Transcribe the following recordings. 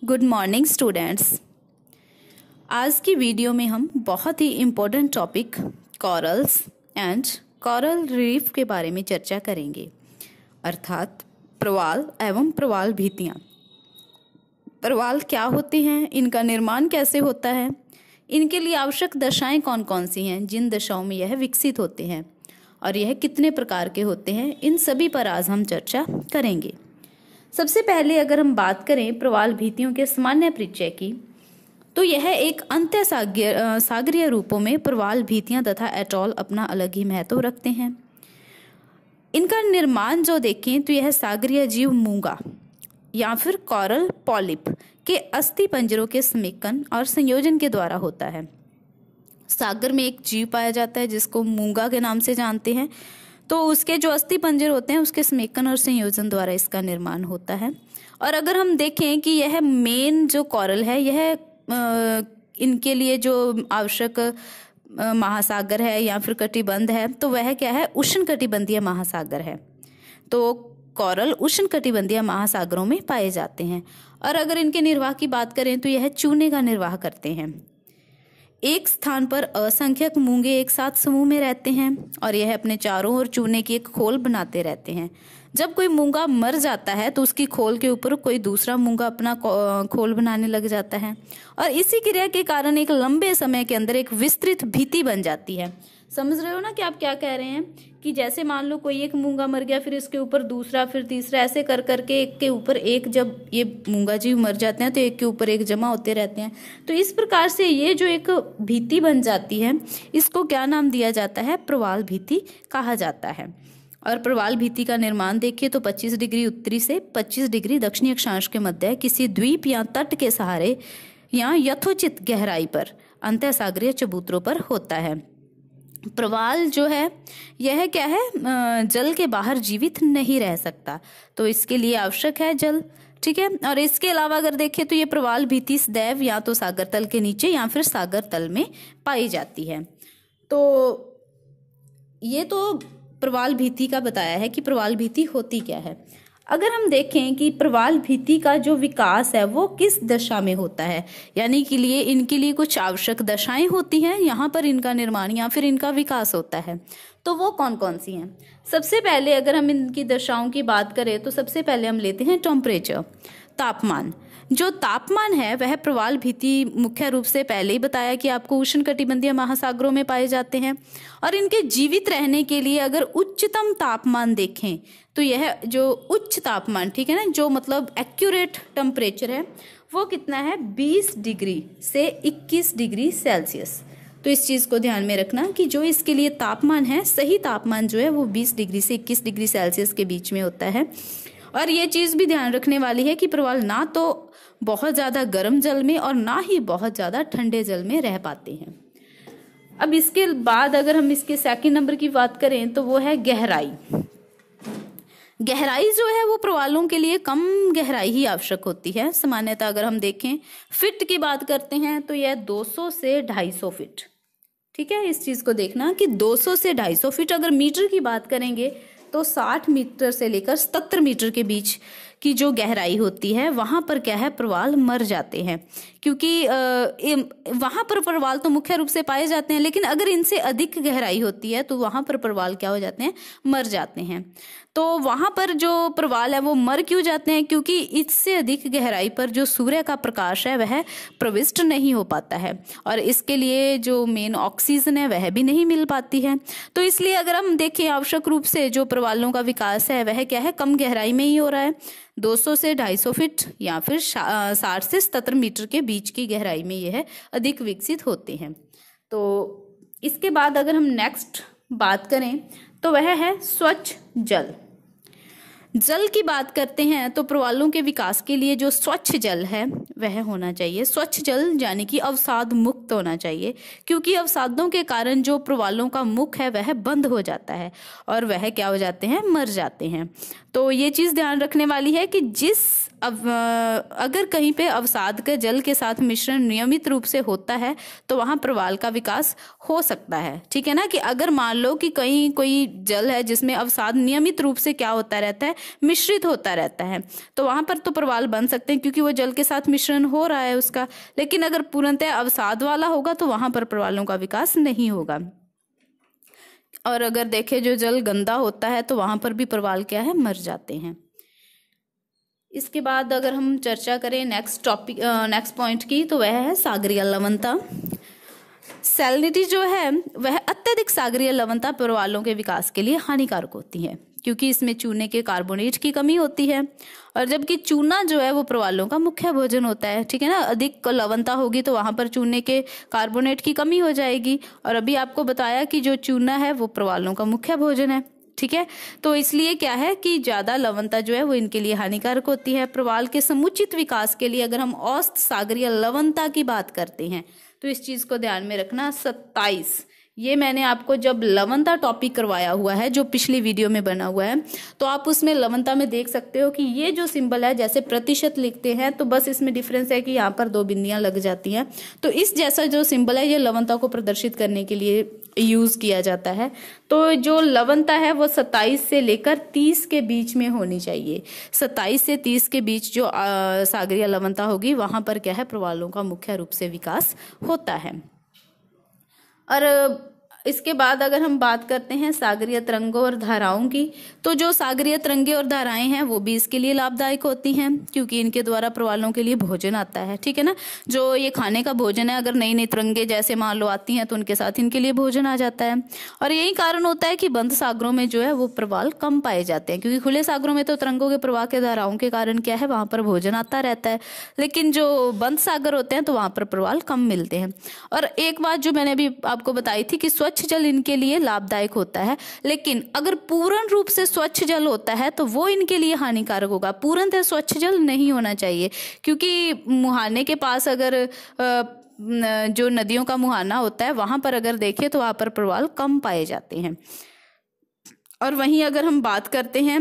Good morning students. आज की video में हम बहुत ही important topic corals and coral reef के बारे में चर्चा करेंगे, अर्थात प्रवाल एवं प्रवाल भित्तियाँ। प्रवाल क्या होते हैं, इनका निर्माण कैसे होता है, इनके लिए आवश्यक दशाएं कौन कौन सी हैं, जिन दशाओं में यह विकसित होते हैं और यह कितने प्रकार के होते हैं, इन सभी पर आज हम चर्चा करेंगे। सबसे पहले अगर हम बात करें प्रवाल भित्तियों के सामान्य परिचय की, तो यह एक अंत्य सागरीय रूपों में प्रवाल भित्तियां तथा एटॉल अपना अलग ही महत्व रखते हैं। इनका निर्माण जो देखें तो यह सागरीय जीव मूंगा या फिर कॉरल पॉलिप के अस्थि पंजरों के समेकन और संयोजन के द्वारा होता है। सागर में एक जीव पाया जाता है जिसको मूंगा के नाम से जानते हैं, तो उसके जो अस्थि पंजर होते हैं उसके समेकन और संयोजन द्वारा इसका निर्माण होता है। और अगर हम देखें कि यह मेन जो कॉरल है, यह इनके लिए जो आवश्यक महासागर है या फिर कटिबंध है, तो वह क्या है, उष्ण कटिबंधीय महासागर है। तो कॉरल उष्ण कटिबंधीय महासागरों में पाए जाते हैं। और अगर इनके निर्वाह की बात करें तो यह चूने का निर्वाह करते हैं। एक स्थान पर असंख्यक मूंगे एक साथ समूह में रहते हैं और यह अपने चारों ओर चूने की एक खोल बनाते रहते हैं। जब कोई मूंगा मर जाता है तो उसकी खोल के ऊपर कोई दूसरा मूंगा अपना खोल बनाने लग जाता है और इसी क्रिया के कारण एक लंबे समय के अंदर एक विस्तृत भित्ति बन जाती है। समझ रहे हो ना कि आप क्या कह रहे हैं, कि जैसे मान लो कोई एक मूंगा मर गया, फिर इसके ऊपर दूसरा, फिर तीसरा, ऐसे कर करके एक के ऊपर एक, जब ये मूंगा जीव मर जाते हैं तो एक के ऊपर एक जमा होते रहते हैं। तो इस प्रकार से ये जो एक भित्ति बन जाती है, इसको क्या नाम दिया जाता है, प्रवाल भित्ति कहा जाता है। और प्रवाल भित्ति का निर्माण देखिए तो 25 डिग्री उत्तरी से 25 डिग्री दक्षिणी अक्षांश के मध्य किसी द्वीप या तट के सहारे या यथोचित गहराई पर अंतः सागरीय चबूतरों पर होता है। प्रवाल जो है यह क्या है, जल के बाहर जीवित नहीं रह सकता, तो इसके लिए आवश्यक है जल। ठीक है। और इसके अलावा अगर देखें तो ये प्रवाल भित्ति सदैव या तो सागर तल के नीचे या फिर सागर तल में पाई जाती है। तो ये तो प्रवाल भित्ति का बताया है कि प्रवाल भित्ति होती क्या है। अगर हम देखें कि प्रवाल भित्ति का जो विकास है वो किस दशा में होता है, यानी कि इनके लिए कुछ आवश्यक दशाएं होती हैं, यहाँ पर इनका निर्माण या फिर इनका विकास होता है, तो वो कौन कौन सी हैं। सबसे पहले अगर हम इनकी दशाओं की बात करें तो सबसे पहले हम लेते हैं टेम्परेचर, तापमान। जो तापमान है वह प्रवाल भित्ति मुख्य रूप से पहले ही बताया कि आपको उष्ण कटिबंधीय महासागरों में पाए जाते हैं। और इनके जीवित रहने के लिए अगर उच्चतम तापमान देखें तो यह जो उच्च तापमान, ठीक है ना, जो मतलब एक्यूरेट टेम्परेचर है वो कितना है, 20 डिग्री से 21 डिग्री सेल्सियस। तो इस चीज़ को ध्यान में रखना कि जो इसके लिए तापमान है, सही तापमान जो है वो 20 डिग्री से 21 डिग्री सेल्सियस के बीच में होता है। और ये चीज़ भी ध्यान रखने वाली है कि प्रवाल ना तो बहुत ज़्यादा गर्म जल में और ना ही बहुत ज़्यादा ठंडे जल में रह पाते हैं। अब इसके बाद अगर हम इसके सेकंड नंबर की बात करें तो वो है गहराई। गहराई जो है वो प्रवालों के लिए कम गहराई ही आवश्यक होती है। सामान्यतः अगर हम देखें फिट की बात करते हैं तो यह 200 से 250 फीट। ठीक है, इस चीज़ को देखना कि 200 से 250 फीट। अगर मीटर की बात करेंगे तो 60 मीटर से लेकर 77 मीटर के बीच की जो गहराई होती है वहां पर क्या है, प्रवाल मर जाते हैं। क्योंकि वहां पर प्रवाल तो मुख्य रूप से पाए जाते हैं, लेकिन अगर इनसे अधिक गहराई होती है तो वहां पर प्रवाल क्या हो जाते हैं, मर जाते हैं। तो वहां पर जो प्रवाल है वो मर क्यों जाते हैं, क्योंकि इससे अधिक गहराई पर जो सूर्य का प्रकाश है वह प्रविष्ट नहीं हो पाता है और इसके लिए जो मेन ऑक्सीजन है वह भी नहीं मिल पाती है। तो इसलिए अगर हम देखें आवश्यक रूप से जो प्रवालों का विकास है वह क्या है, कम गहराई में ही हो रहा है। 200 से 250 फीट या फिर 60 से 77 मीटर के बीच की गहराई में यह अधिक विकसित होते हैं। तो इसके बाद अगर हम नेक्स्ट बात करें तो वह है स्वच्छ जल। जल की बात करते हैं तो प्रवालों के विकास के लिए जो स्वच्छ जल है वह होना चाहिए। स्वच्छ जल यानी कि अवसाद मुक्त होना चाहिए, क्योंकि अवसादों के कारण जो प्रवालों का मुख है वह बंद हो जाता है और वह क्या हो जाते हैं, मर जाते हैं। तो ये चीज़ ध्यान रखने वाली है कि जिस अगर कहीं पे अवसाद का जल के साथ मिश्रण नियमित रूप से होता है तो वहां प्रवाल का विकास हो सकता है। ठीक है ना, कि अगर मान लो कि कहीं कोई जल है जिसमें अवसाद नियमित रूप से क्या होता रहता है, मिश्रित होता रहता है, तो वहां पर तो प्रवाल बन सकते हैं क्योंकि वो जल के साथ मिश्रण हो रहा है उसका। लेकिन अगर पूर्णतः अवसाद वाला होगा तो वहां पर प्रवालों का विकास नहीं होगा। और अगर देखें जो जल गंदा होता है तो वहां पर भी प्रवाल क्या है, मर जाते हैं। इसके बाद अगर हम चर्चा करें नेक्स्ट पॉइंट की, तो वह है सागरीय लवणता। सैलिनिटी जो है वह अत्यधिक सागरीय लवणता प्रवालों के विकास के लिए हानिकारक होती है क्योंकि इसमें चूने के कार्बोनेट की कमी होती है। और जबकि चूना जो है वो प्रवालों का मुख्य भोजन होता है। ठीक है ना, अधिक लवणता होगी तो वहां पर चूने के कार्बोनेट की कमी हो जाएगी। और अभी आपको बताया कि जो चूना है वो प्रवालों का मुख्य भोजन है। ठीक है, तो इसलिए क्या है कि ज्यादा लवणता जो है वो इनके लिए हानिकारक होती है। प्रवाल के समुचित विकास के लिए अगर हम औसत सागरीय लवणता की बात करते हैं तो इस चीज को ध्यान में रखना, 27। ये मैंने आपको जब लवणता टॉपिक करवाया हुआ है जो पिछली वीडियो में बना हुआ है, तो आप उसमें लवणता में देख सकते हो कि ये जो सिंबल है जैसे प्रतिशत लिखते हैं तो बस इसमें डिफरेंस है कि यहाँ पर 2 बिंदियां लग जाती हैं। तो इस जैसा जो सिंबल है ये लवणता को प्रदर्शित करने के लिए यूज किया जाता है। तो जो लवणता है वो 27 से लेकर 30 के बीच में होनी चाहिए। 27 से 30 के बीच जो सागरीय लवणता होगी वहां पर क्या है, प्रवालों का मुख्य रूप से विकास होता है। और इसके बाद अगर हम बात करते हैं सागरीय तरंगों और धाराओं की, तो जो सागरीय तरंगे और धाराएं हैं वो भी इसके लिए लाभदायक होती हैं क्योंकि इनके द्वारा प्रवालों के लिए भोजन आता है। ठीक है ना, जो ये खाने का भोजन है, अगर नई नई तरंगे जैसे मान लो आती हैं तो उनके साथ इनके लिए भोजन आ जाता है। और यही कारण होता है कि बंद सागरों में जो है वो प्रवाल कम पाए जाते हैं क्योंकि खुले सागरों में तो तरंगों के प्रवाह के धाराओं के कारण क्या है, वहां पर भोजन आता रहता है। लेकिन जो बंद सागर होते हैं तो वहां पर प्रवाल कम मिलते हैं। और एक बात जो मैंने अभी आपको बताई थी कि स्वच्छ जल इनके लिए लाभदायक होता है, लेकिन अगर पूर्ण रूप से स्वच्छ जल होता है तो वो इनके लिए हानिकारक होगा। पूर्णतः स्वच्छ जल नहीं होना चाहिए क्योंकि मुहाने के पास अगर जो नदियों का मुहाना होता है वहां पर अगर देखें तो वहां पर प्रवाल कम पाए जाते हैं। और वहीं अगर हम बात करते हैं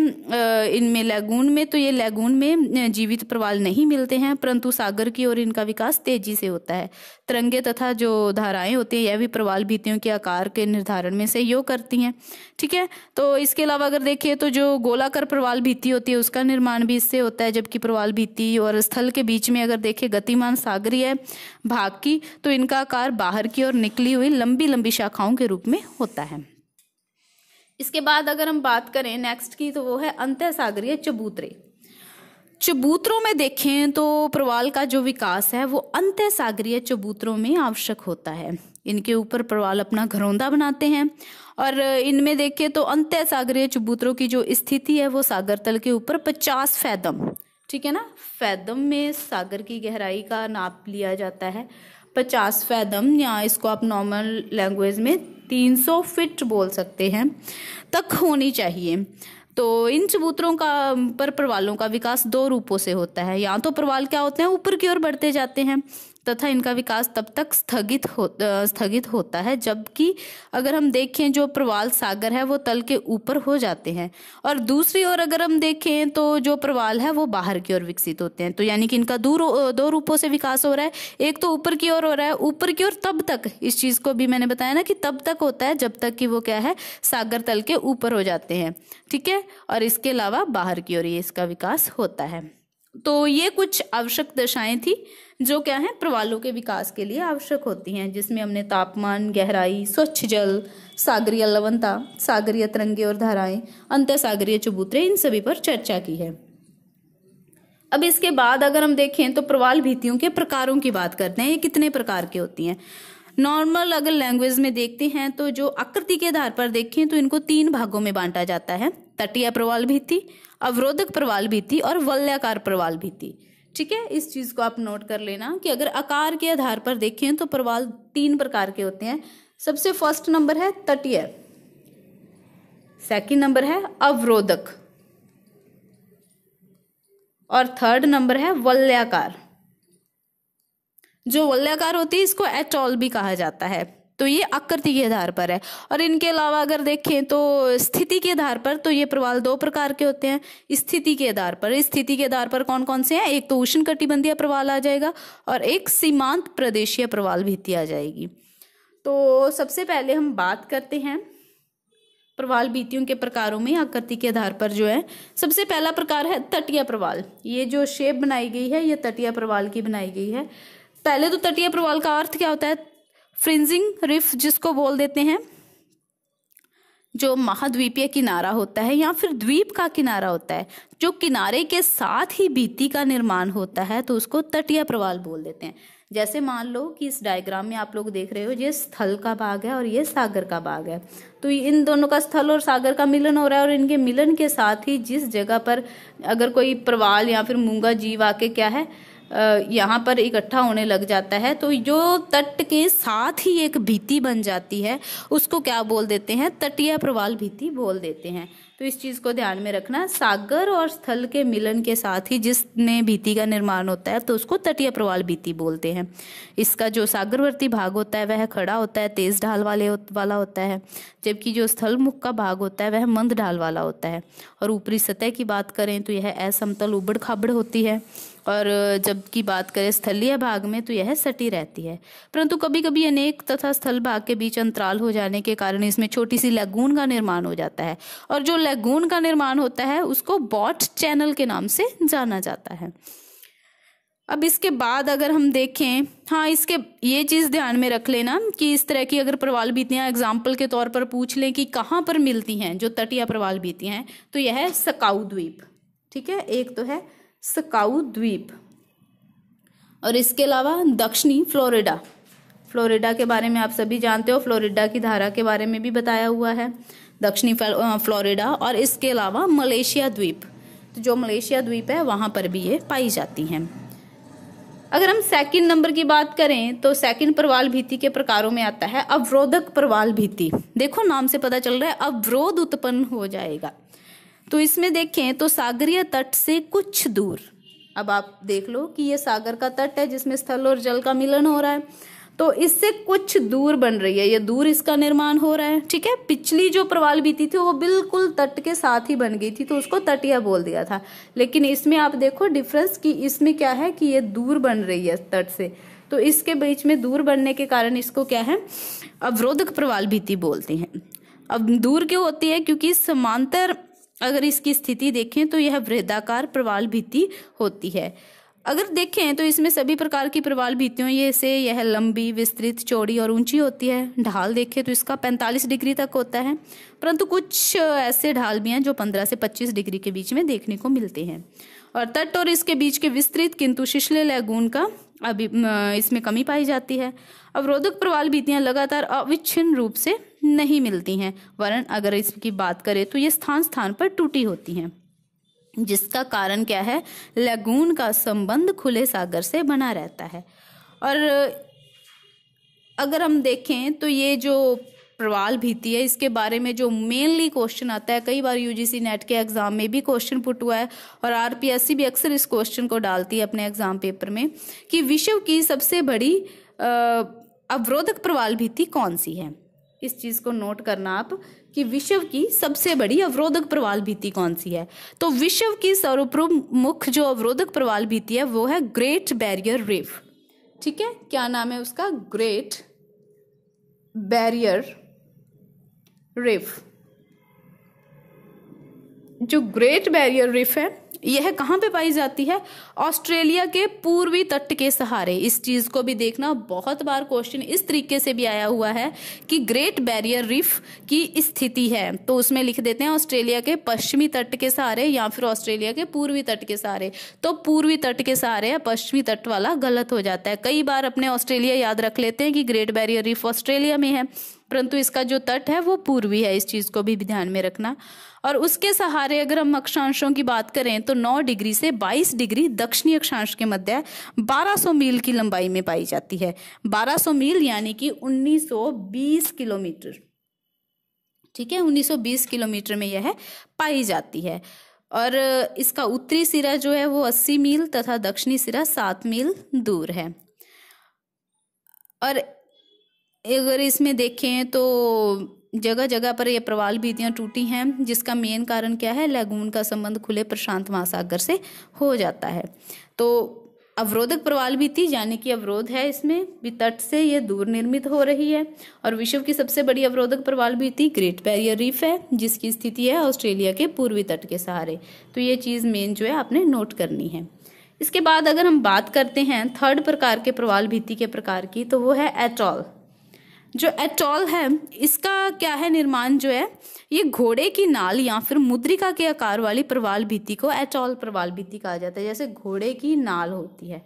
इनमें लैगून में, तो ये लैगून में जीवित प्रवाल नहीं मिलते हैं, परंतु सागर की ओर इनका विकास तेजी से होता है। तरंगे तथा जो धाराएं होती हैं यह भी प्रवाल भित्तियों के आकार के निर्धारण में सहयोग करती हैं। ठीक है, तो इसके अलावा अगर देखिए तो जो गोलाकार प्रवाल भित्ति होती है उसका निर्माण भी इससे होता है, जबकि प्रवाल भित्ति और स्थल के बीच में अगर देखें गतिमान सागरीय भाग की तो इनका आकार बाहर की ओर निकली हुई लंबी लंबी शाखाओं के रूप में होता है। इसके बाद अगर हम बात करें नेक्स्ट की, तो वो है अंतःसागरीय चबूतरे। चबूतरों में देखें तो प्रवाल का जो विकास है वो अंतःसागरीय चबूतरों में आवश्यक होता है। इनके ऊपर प्रवाल अपना घरौंदा बनाते हैं। और इनमें देखें तो अंतःसागरीय चबूतरों की जो स्थिति है वो सागर तल के ऊपर 50 फैदम, ठीक है ना, फैदम में सागर की गहराई का नाप लिया जाता है। 50 फैदम, या इसको आप नॉर्मल लैंग्वेज में 300 फीट बोल सकते हैं, तक होनी चाहिए। तो इन चबूतरों का पर प्रवालों का विकास 2 रूपों से होता है। या तो प्रवाल क्या होते हैं, ऊपर की ओर बढ़ते जाते हैं तथा इनका विकास तब तक स्थगित होता है जबकि अगर हम देखें जो प्रवाल सागर है वो तल के ऊपर हो जाते हैं। और दूसरी ओर अगर हम देखें तो जो प्रवाल है वो बाहर की ओर विकसित होते हैं। तो यानी कि इनका 2 रूपों से विकास हो रहा है। एक तो ऊपर की ओर हो रहा है, ऊपर की ओर तब तक, इस चीज को भी मैंने बताया ना कि तब तक होता है जब तक कि वो क्या है, सागर तल के ऊपर हो जाते हैं। ठीक है, और इसके अलावा बाहर की ओर ये इसका विकास होता है। तो ये कुछ आवश्यक दशाएं थी जो क्या है, प्रवालों के विकास के लिए आवश्यक होती हैं, जिसमें हमने तापमान, गहराई, स्वच्छ जल, सागरीय लवणता, सागरीय तरंगे और धाराएं, अंतःसागरीय चबूतरे, इन सभी पर चर्चा की है। अब इसके बाद अगर हम देखें तो प्रवाल भित्तियों के प्रकारों की बात करते हैं। ये कितने प्रकार की होती हैं। नॉर्मल अगर लैंग्वेज में देखते हैं तो जो आकृति के आधार पर देखें तो इनको 3 भागों में बांटा जाता है, तटीय प्रवाल भित्ति, अवरोधक प्रवाल भित्ति और वलयाकार प्रवाल भित्ति। ठीक है, इस चीज को आप नोट कर लेना कि अगर आकार के आधार पर देखें तो प्रवाल 3 प्रकार के होते हैं। सबसे फर्स्ट नंबर है तटीय, सेकंड नंबर है अवरोधक और थर्ड नंबर है वलयाकार। जो वलयाकार होती है इसको एटॉल भी कहा जाता है। तो ये आकृति के आधार पर है। और इनके अलावा अगर देखें तो स्थिति के आधार पर, तो ये प्रवाल दो प्रकार के होते हैं। स्थिति के आधार पर कौन कौन से हैं? एक तो उष्णकटिबंधीय प्रवाल आ जाएगा और एक सीमांत प्रदेशीय प्रवाल भित्ति आ जाएगी। तो सबसे पहले हम बात करते हैं प्रवाल भित्तियों के प्रकारों में आकृति के आधार पर जो है। सबसे पहला प्रकार है तटीय प्रवाल। ये जो शेप बनाई गई है ये तटीय प्रवाल की बनाई गई है। पहले तो तटीय प्रवाल का अर्थ क्या होता है? फ्रिंजिंग रिफ जिसको बोल देते हैं, जो महाद्वीपीय किनारा होता है या फिर द्वीप का किनारा होता है, जो किनारे के साथ ही भित्ति का निर्माण होता है, तो उसको तटीय प्रवाल बोल देते हैं। जैसे मान लो कि इस डायग्राम में आप लोग देख रहे हो, ये स्थल का भाग है और ये सागर का भाग है। तो इन दोनों का स्थल और सागर का मिलन हो रहा है और इनके मिलन के साथ ही जिस जगह पर अगर कोई प्रवाल या फिर मूंगा जीव आके क्या है यहाँ पर इकट्ठा होने लग जाता है, तो जो तट के साथ ही एक भित्ति बन जाती है उसको क्या बोल देते हैं? तटीय प्रवाल भित्ति बोल देते हैं। तो इस चीज को ध्यान में रखना, सागर और स्थल के मिलन के साथ ही जिसने भित्ति का निर्माण होता है तो उसको तटीय प्रवाल भित्ति बोलते हैं। इसका जो सागरवर्ती भाग होता है वह खड़ा होता है, तेज ढाल वाला होता है, जबकि जो स्थल मुख का भाग होता है वह मंद ढाल वाला होता है। और ऊपरी सतह की बात करें तो यह असमतल उबड़ खाबड़ होती है, और जबकि बात करें स्थलीय भाग में तो यह सटी रहती है। परंतु कभी कभी अनेक तथा स्थल भाग के बीच अंतराल हो जाने के कारण इसमें छोटी सी लैगून का निर्माण हो जाता है, और जो लैगून का निर्माण होता है उसको बॉट चैनल के नाम से जाना जाता है। अब इसके बाद अगर हम देखें, हाँ इसके ये चीज ध्यान में रख लेना कि इस तरह की अगर प्रवाल भित्तियां एग्जाम्पल के तौर पर पूछ लें कि कहाँ पर मिलती हैं जो तटीय प्रवाल भित्तियां हैं, तो यह है सकाउ द्वीप। ठीक है, एक तो है सकाउ द्वीप, और इसके अलावा दक्षिणी फ्लोरिडा के बारे में आप सभी जानते हो, फ्लोरिडा की धारा के बारे में भी बताया हुआ है, दक्षिणी फ्लोरिडा। और इसके अलावा मलेशिया द्वीप, तो जो मलेशिया द्वीप है वहां पर भी ये पाई जाती हैं। अगर हम सेकंड नंबर की बात करें तो सेकंड प्रवाल भित्ति के प्रकारों में आता है अवरोधक प्रवाल भित्ति। देखो नाम से पता चल रहा है अवरोध उत्पन्न हो जाएगा। तो इसमें देखें तो सागरीय तट से कुछ दूर, अब आप देख लो कि ये सागर का तट है जिसमें स्थल और जल का मिलन हो रहा है, तो इससे कुछ दूर बन रही है, ये दूर इसका निर्माण हो रहा है। ठीक है, पिछली जो प्रवाल भित्ति थी वो बिल्कुल तट के साथ ही बन गई थी तो उसको तटीय बोल दिया था, लेकिन इसमें आप देखो डिफरेंस कि इसमें क्या है कि ये दूर बन रही है तट से, तो इसके बीच में दूर बनने के कारण इसको क्या है? अवरोधक प्रवाल भित्ति बोलते हैं। अब दूर क्यों होती है? क्योंकि समांतर अगर इसकी स्थिति देखें तो यह वृत्ताकार प्रवाल भित्ति होती है। अगर देखें तो इसमें सभी प्रकार की प्रवाल भित्तियों से यह लंबी, विस्तृत, चौड़ी और ऊंची होती है। ढाल देखें तो इसका 45 डिग्री तक होता है, परंतु कुछ ऐसे ढाल भी हैं जो 15 से 25 डिग्री के बीच में देखने को मिलते हैं। और तट और इसके बीच के विस्तृत किंतु शिशले लैगून का अभी इसमें कमी पाई जाती है। अवरोधक प्रवाल भित्तियां लगातार अविच्छिन्न रूप से नहीं मिलती हैं, वरन अगर इसकी बात करें तो ये स्थान स्थान पर टूटी होती हैं, जिसका कारण क्या है? लैगून का संबंध खुले सागर से बना रहता है। और अगर हम देखें तो ये जो प्रवाल भित्ति है इसके बारे में जो मेनली क्वेश्चन आता है, कई बार यूजीसी नेट के एग्जाम में भी क्वेश्चन पुट हुआ है और आरपीएससी भी अक्सर इस क्वेश्चन को डालती है अपने एग्जाम पेपर में कि विश्व की सबसे बड़ी अवरोधक प्रवाल भित्ति कौन सी है। इस चीज को नोट करना आप कि विश्व की सबसे बड़ी अवरोधक प्रवाल भित्ति कौन सी है। तो विश्व की सर्वप्रमुख जो अवरोधक प्रवाल भित्ति है वो है ग्रेट बैरियर रीफ। ठीक है, क्या नाम है उसका? Great barrier reef. जो ग्रेट बैरियर रीफ है यह कहाँ पे पाई जाती है? ऑस्ट्रेलिया के पूर्वी तट के सहारे। इस चीज को भी देखना, बहुत बार क्वेश्चन इस तरीके से भी आया हुआ है कि ग्रेट बैरियर रीफ की स्थिति है, तो उसमें लिख देते हैं ऑस्ट्रेलिया के पश्चिमी तट के सहारे या फिर ऑस्ट्रेलिया के पूर्वी तट के सहारे। तो पूर्वी तट के सहारे या पश्चिमी तट वाला गलत हो जाता है। कई बार अपने ऑस्ट्रेलिया याद रख लेते हैं कि ग्रेट बैरियर रीफ ऑस्ट्रेलिया में है, परंतु इसका जो तट है वो पूर्वी है। इस चीज को भी ध्यान में रखना। और उसके सहारे अगर हम अक्षांशों की बात करें तो 9 डिग्री से 22 डिग्री दक्षिणी अक्षांश के मध्य 1200 मील की लंबाई में पाई जाती है। 1200 मील यानी कि 1920 किलोमीटर। ठीक है, 1920 किलोमीटर में यह पाई जाती है। और इसका उत्तरी सिरा जो है वो 80 मील तथा दक्षिणी सिरा 7 मील दूर है। और अगर इसमें देखें तो जगह जगह पर ये प्रवाल भित्तियाँ टूटी हैं, जिसका मेन कारण क्या है, लैगून का संबंध खुले प्रशांत महासागर से हो जाता है। तो अवरोधक प्रवाल भित्ति यानी कि अवरोध है इसमें भी तट से ये दूर निर्मित हो रही है। और विश्व की सबसे बड़ी अवरोधक प्रवाल भित्ति ग्रेट बैरियर रीफ है, जिसकी स्थिति है ऑस्ट्रेलिया के पूर्वी तट के सहारे। तो ये चीज मेन जो है आपने नोट करनी है। इसके बाद अगर हम बात करते हैं थर्ड प्रकार के प्रवाल भित्ति के प्रकार की, तो वो है एटॉल। जो एटॉल है इसका क्या है निर्माण जो है, ये घोड़े की नाल या फिर मुद्रिका के आकार वाली प्रवाल भित्ति को एटॉल प्रवाल भित्ति कहा जाता है। जैसे घोड़े की नाल होती है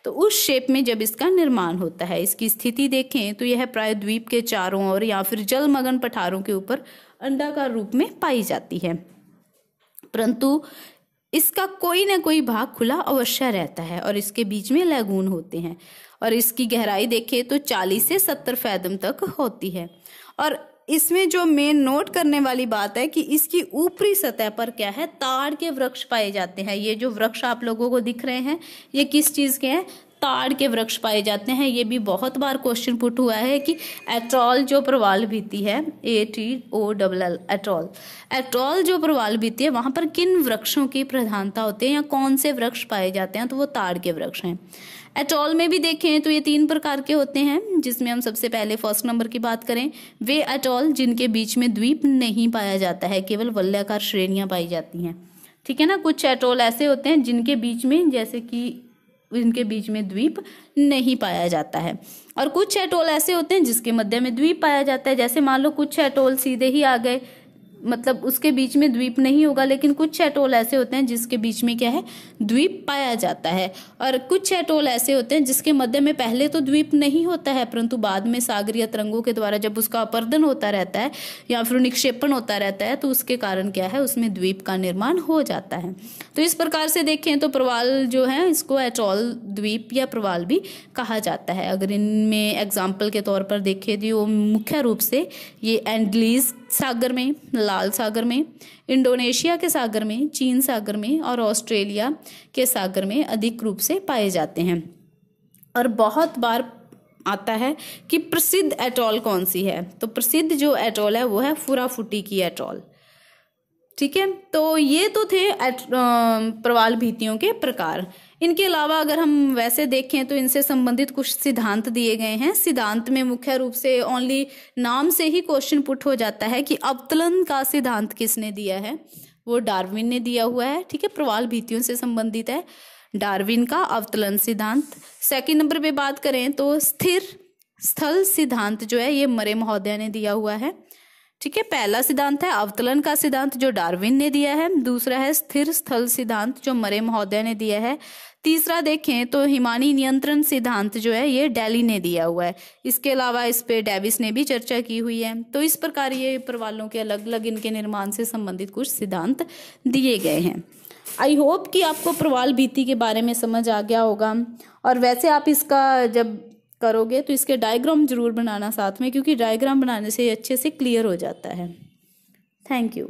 तो उस शेप में जब इसका निर्माण होता है। इसकी स्थिति देखें तो यह प्राय द्वीप के चारों ओर या फिर जलमग्न पठारों के ऊपर अंडाकार रूप में पाई जाती है, परंतु इसका कोई ना कोई भाग खुला अवश्य रहता है और इसके बीच में लैगून होते हैं। और इसकी गहराई देखें तो 40 से 70 फैथम तक होती है। और इसमें जो मेन नोट करने वाली बात है कि इसकी ऊपरी सतह पर क्या है, ताड़ के वृक्ष पाए जाते हैं। ये जो वृक्ष आप लोगों को दिख रहे हैं ये किस चीज के हैं, ताड़ के वृक्ष पाए जाते हैं। ये भी बहुत बार क्वेश्चन पुट हुआ है कि एटॉल जो प्रवाल भित्ति है, ATOLL एटॉल, एटॉल जो प्रवाल भित्ति है वहां पर किन वृक्षों की प्रधानता होती है या कौन से वृक्ष पाए जाते हैं, तो वो ताड़ के वृक्ष हैं। एटॉल में भी देखें तो ये 3 प्रकार के होते हैं, जिसमें हम सबसे पहले फर्स्ट नंबर की बात करें, वे एटॉल जिनके बीच में द्वीप नहीं पाया जाता है, केवल वलयाकार श्रेणियां पाई जाती हैं। ठीक है ना। कुछ एटॉल ऐसे होते हैं जिनके बीच में, जैसे कि इनके बीच में द्वीप नहीं पाया जाता है, और कुछ एटॉल ऐसे होते हैं जिसके मध्य में द्वीप पाया जाता है। जैसे मान लो कुछ एटॉल सीधे ही आ गए, मतलब उसके बीच में द्वीप नहीं होगा, लेकिन कुछ एटॉल ऐसे होते हैं जिसके बीच में क्या है, द्वीप पाया जाता है। और कुछ एटॉल ऐसे होते हैं जिसके मध्य में पहले तो द्वीप नहीं होता है, परंतु बाद में सागरीय तरंगों के द्वारा जब उसका अपरदन होता रहता है या फिर निक्षेपण होता रहता है तो उसके कारण क्या है, उसमें द्वीप का निर्माण हो जाता है। तो इस प्रकार से देखें तो प्रवाल जो है इसको एटॉल, द्वीप या प्रवाल भी कहा जाता है। अगर इनमें एग्जाम्पल के तौर पर देखें तो वो मुख्य रूप से ये एंडलीज सागर में, लाल सागर में, इंडोनेशिया के सागर में, चीन सागर में और ऑस्ट्रेलिया के सागर में अधिक रूप से पाए जाते हैं। और बहुत बार आता है कि प्रसिद्ध एटॉल कौन सी है, तो प्रसिद्ध जो एटॉल है वो है फुराफुटी की एटॉल। ठीक है। तो ये तो थे प्रवाल भित्तियों के प्रकार। इनके अलावा अगर हम वैसे देखें तो इनसे संबंधित कुछ सिद्धांत दिए गए हैं। सिद्धांत में मुख्य रूप से ओनली नाम से ही क्वेश्चन पुट हो जाता है कि अवतलन का सिद्धांत किसने दिया है, वो डार्विन ने दिया हुआ है। ठीक है। प्रवाल भित्तियों से संबंधित है डार्विन का अवतलन सिद्धांत। सेकंड नंबर पे बात करें तो स्थिर स्थल सिद्धांत जो है ये मरे महोदय ने दिया हुआ है। ठीक है। पहला सिद्धांत है अवतलन का सिद्धांत जो डार्विन ने दिया है, दूसरा है स्थिर स्थल सिद्धांत जो मरे महोदय ने दिया है, तीसरा देखें तो हिमानी नियंत्रण सिद्धांत जो है ये डेली ने दिया हुआ है। इसके अलावा इस पे डेविस ने भी चर्चा की हुई है। तो इस प्रकार ये प्रवालों के अलग अलग इनके निर्माण से संबंधित कुछ सिद्धांत दिए गए हैं। आई होप कि आपको प्रवाल भित्ति के बारे में समझ आ गया होगा। और वैसे आप इसका जब करोगे तो इसके डायग्राम जरूर बनाना साथ में, क्योंकि डायग्राम बनाने से अच्छे से क्लियर हो जाता है। Thank you.